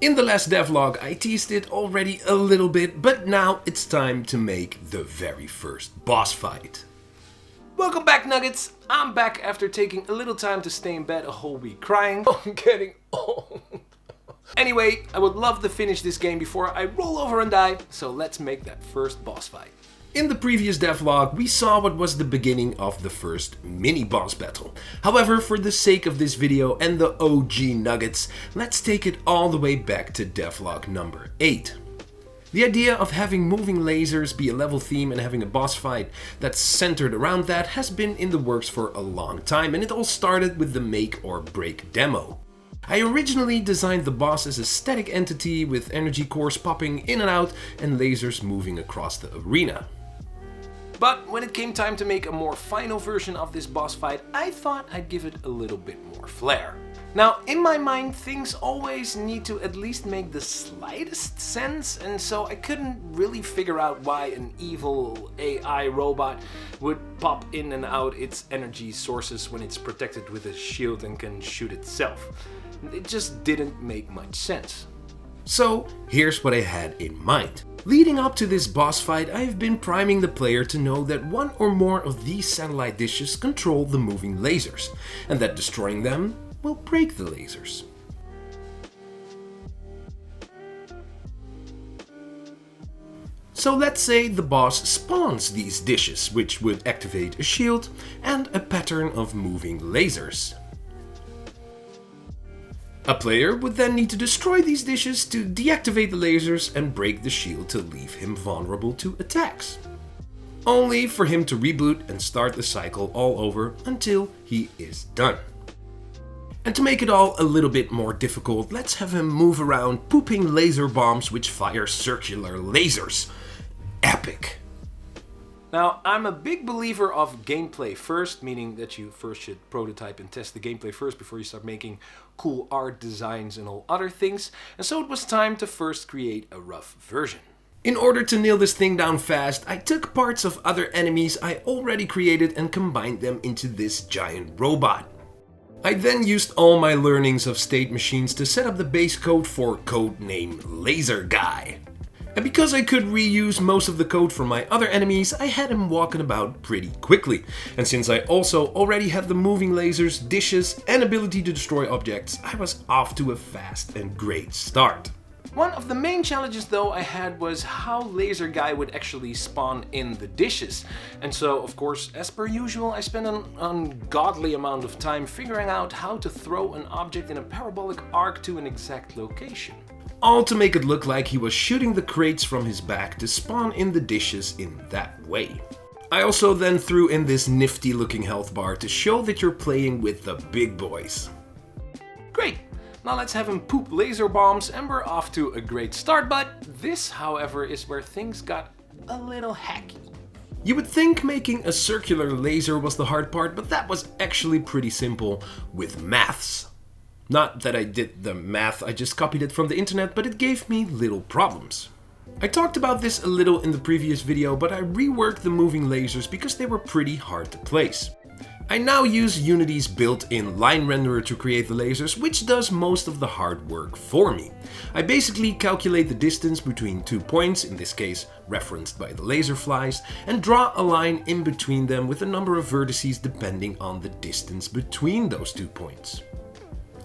In the last devlog I teased it already a little bit, but now it's time to make the very first boss fight. Welcome back, Nuggets! I'm back after taking a little time to stay in bed a whole week crying. I'm getting old. Anyway, I would love to finish this game before I roll over and die, so let's make that first boss fight. In the previous devlog, we saw what was the beginning of the first mini-boss battle. However, for the sake of this video and the OG Nuggets, let's take it all the way back to devlog number 8. The idea of having moving lasers be a level theme and having a boss fight that's centered around that has been in the works for a long time, and it all started with the make or break demo. I originally designed the boss as a static entity with energy cores popping in and out and lasers moving across the arena. But when it came time to make a more final version of this boss fight, I thought I'd give it a little bit more flair. Now, in my mind, things always need to at least make the slightest sense, and so I couldn't really figure out why an evil AI robot would pop in and out its energy sources when it's protected with a shield and can shoot itself. It just didn't make much sense. So, here's what I had in mind. Leading up to this boss fight, I've been priming the player to know that one or more of these satellite dishes control the moving lasers, and that destroying them will break the lasers. So let's say the boss spawns these dishes, which would activate a shield and a pattern of moving lasers. A player would then need to destroy these dishes to deactivate the lasers and break the shield to leave him vulnerable to attacks. Only for him to reboot and start the cycle all over until he is done. And to make it all a little bit more difficult, let's have him move around pooping laser bombs which fire circular lasers. Epic! Now, I'm a big believer of gameplay first, meaning that you first should prototype and test the gameplay first before you start making cool art designs and all other things, and so it was time to first create a rough version. In order to nail this thing down fast, I took parts of other enemies I already created and combined them into this giant robot. I then used all my learnings of state machines to set up the base code for codename Laser Guy. And because I could reuse most of the code from my other enemies, I had him walking about pretty quickly. And since I also already had the moving lasers, dishes, and ability to destroy objects, I was off to a fast and great start. One of the main challenges though I had was how Laser Guy would actually spawn in the dishes. And so, of course, as per usual, I spent an ungodly amount of time figuring out how to throw an object in a parabolic arc to an exact location. All to make it look like he was shooting the crates from his back to spawn in the dishes in that way. I also then threw in this nifty looking health bar to show that you're playing with the big boys. Great! Now let's have him poop laser bombs and we're off to a great start, but this, however, is where things got a little hacky. You would think making a circular laser was the hard part, but that was actually pretty simple with maths. Not that I did the math, I just copied it from the internet, but it gave me little problems. I talked about this a little in the previous video, but I reworked the moving lasers because they were pretty hard to place. I now use Unity's built-in line renderer to create the lasers, which does most of the hard work for me. I basically calculate the distance between 2 points, in this case referenced by the laser flies, and draw a line in between them with a number of vertices depending on the distance between those 2 points.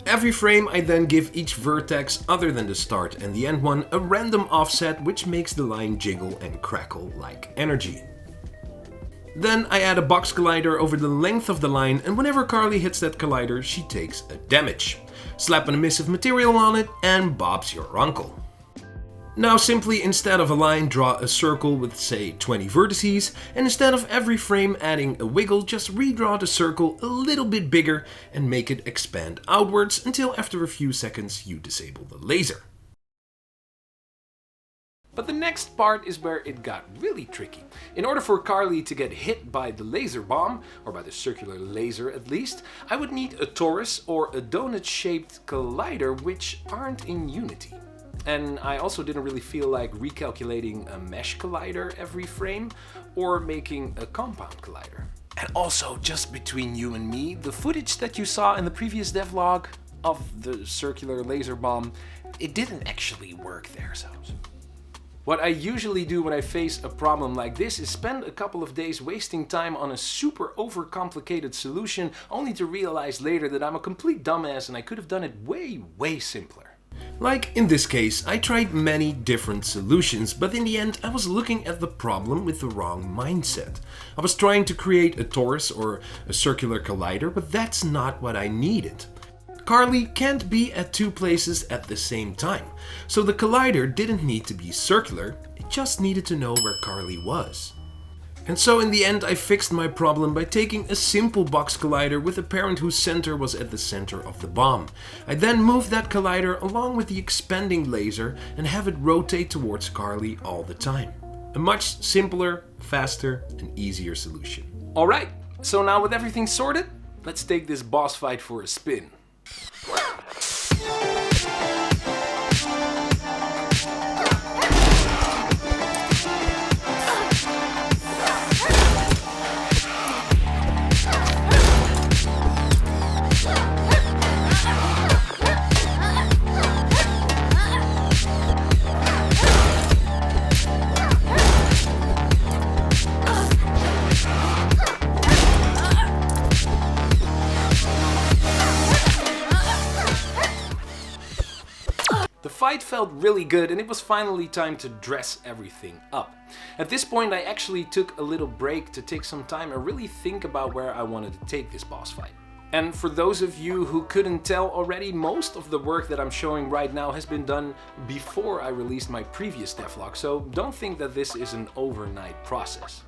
Every frame I then give each vertex, other than the start and the end one, a random offset which makes the line jiggle and crackle like energy. Then I add a box collider over the length of the line, and whenever Carly hits that collider, she takes a damage. Slap an emissive material on it and Bob's your uncle. Now simply, instead of a line, draw a circle with say 20 vertices, and instead of every frame adding a wiggle, just redraw the circle a little bit bigger and make it expand outwards until after a few seconds you disable the laser. But the next part is where it got really tricky. In order for Carly to get hit by the laser bomb, or by the circular laser at least, I would need a torus or a donut-shaped collider which aren't in Unity. And I also didn't really feel like recalculating a mesh collider every frame or making a compound collider. And also, just between you and me, the footage that you saw in the previous devlog of the circular laser bomb it didn't actually work there, so... What I usually do when I face a problem like this is spend a couple of days wasting time on a super overcomplicated solution, only to realize later that I'm a complete dumbass and I could have done it way simpler. Like in this case, I tried many different solutions, but in the end I was looking at the problem with the wrong mindset. I was trying to create a torus or a circular collider, but that's not what I needed. Carly can't be at two places at the same time, so the collider didn't need to be circular, it just needed to know where Carly was. And so in the end I fixed my problem by taking a simple box collider with a parent whose center was at the center of the bomb. I then moved that collider along with the expanding laser and have it rotate towards Carly all the time. A much simpler, faster and easier solution. Alright, so now with everything sorted, let's take this boss fight for a spin. The fight felt really good and it was finally time to dress everything up. At this point I actually took a little break to take some time and really think about where I wanted to take this boss fight. And for those of you who couldn't tell already, most of the work that I'm showing right now has been done before I released my previous devlog, so don't think that this is an overnight process.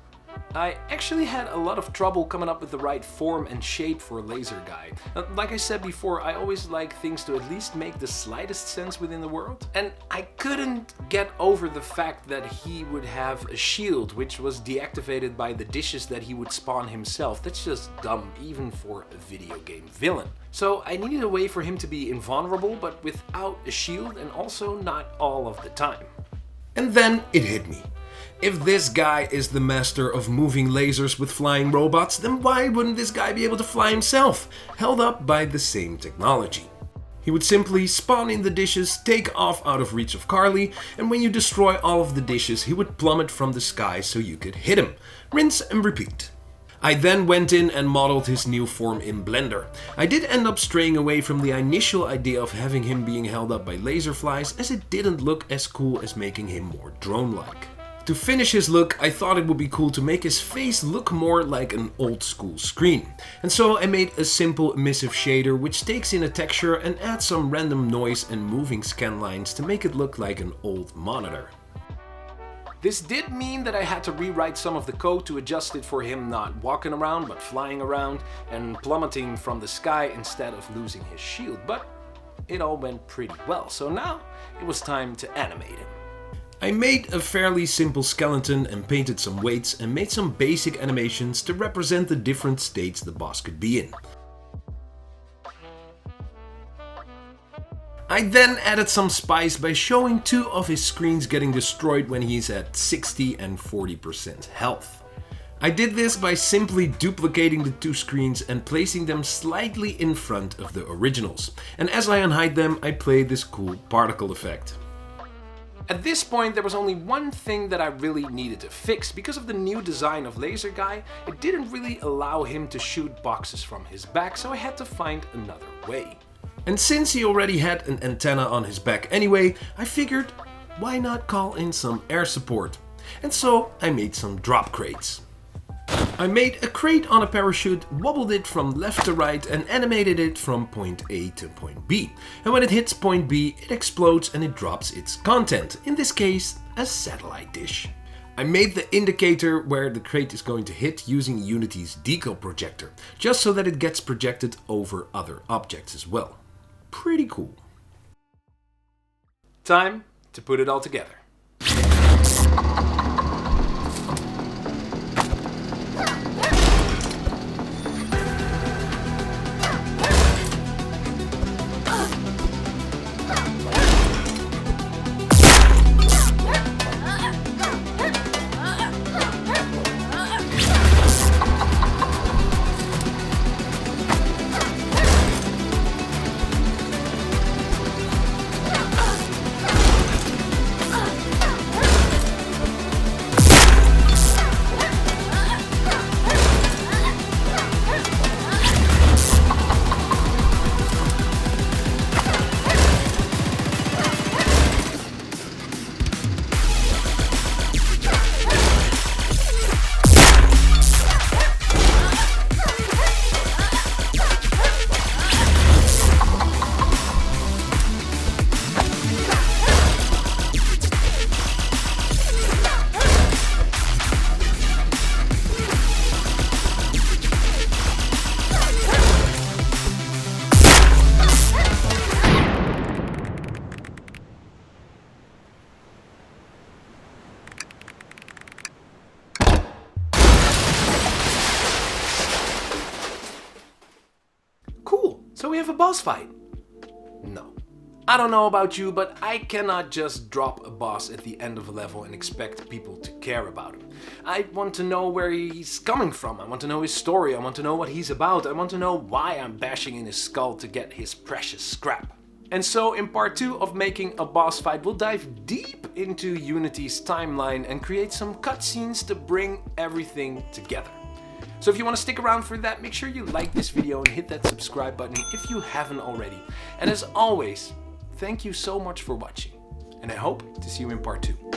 I actually had a lot of trouble coming up with the right form and shape for a laser guy. Like I said before, I always like things to at least make the slightest sense within the world. And I couldn't get over the fact that he would have a shield, which was deactivated by the dishes that he would spawn himself. That's just dumb, even for a video game villain. So I needed a way for him to be invulnerable, but without a shield, and also not all of the time. And then it hit me. If this guy is the master of moving lasers with flying robots, then why wouldn't this guy be able to fly himself, held up by the same technology? He would simply spawn in the dishes, take off out of reach of Carly, and when you destroy all of the dishes, he would plummet from the sky so you could hit him. Rinse and repeat. I then went in and modeled his new form in Blender. I did end up straying away from the initial idea of having him being held up by laser flies, as it didn't look as cool as making him more drone-like. To finish his look, I thought it would be cool to make his face look more like an old school screen. And so I made a simple emissive shader which takes in a texture and adds some random noise and moving scan lines to make it look like an old monitor. This did mean that I had to rewrite some of the code to adjust it for him not walking around but flying around and plummeting from the sky instead of losing his shield, but it all went pretty well, so now it was time to animate him. I made a fairly simple skeleton and painted some weights and made some basic animations to represent the different states the boss could be in. I then added some spice by showing two of his screens getting destroyed when he's at 60 and 40% health. I did this by simply duplicating the two screens and placing them slightly in front of the originals. And as I unhide them, I played this cool particle effect. At this point there was only one thing that I really needed to fix. Because of the new design of Laser Guy, it didn't really allow him to shoot boxes from his back, so I had to find another way. And since he already had an antenna on his back anyway, I figured why not call in some air support. And so I made some drop crates. I made a crate on a parachute, wobbled it from left to right and animated it from point A to point B. And when it hits point B, it explodes and it drops its content, in this case, a satellite dish. I made the indicator where the crate is going to hit using Unity's decal projector, just so that it gets projected over other objects as well. Pretty cool. Time to put it all together. So we have a boss fight. No. I don't know about you, but I cannot just drop a boss at the end of a level and expect people to care about him. I want to know where he's coming from. I want to know his story. I want to know what he's about. I want to know why I'm bashing in his skull to get his precious scrap. And so in part 2 of making a boss fight, we'll dive deep into Unity's timeline and create some cutscenes to bring everything together. So if you want to stick around for that, make sure you like this video and hit that subscribe button if you haven't already. And as always, thank you so much for watching, and I hope to see you in part 2.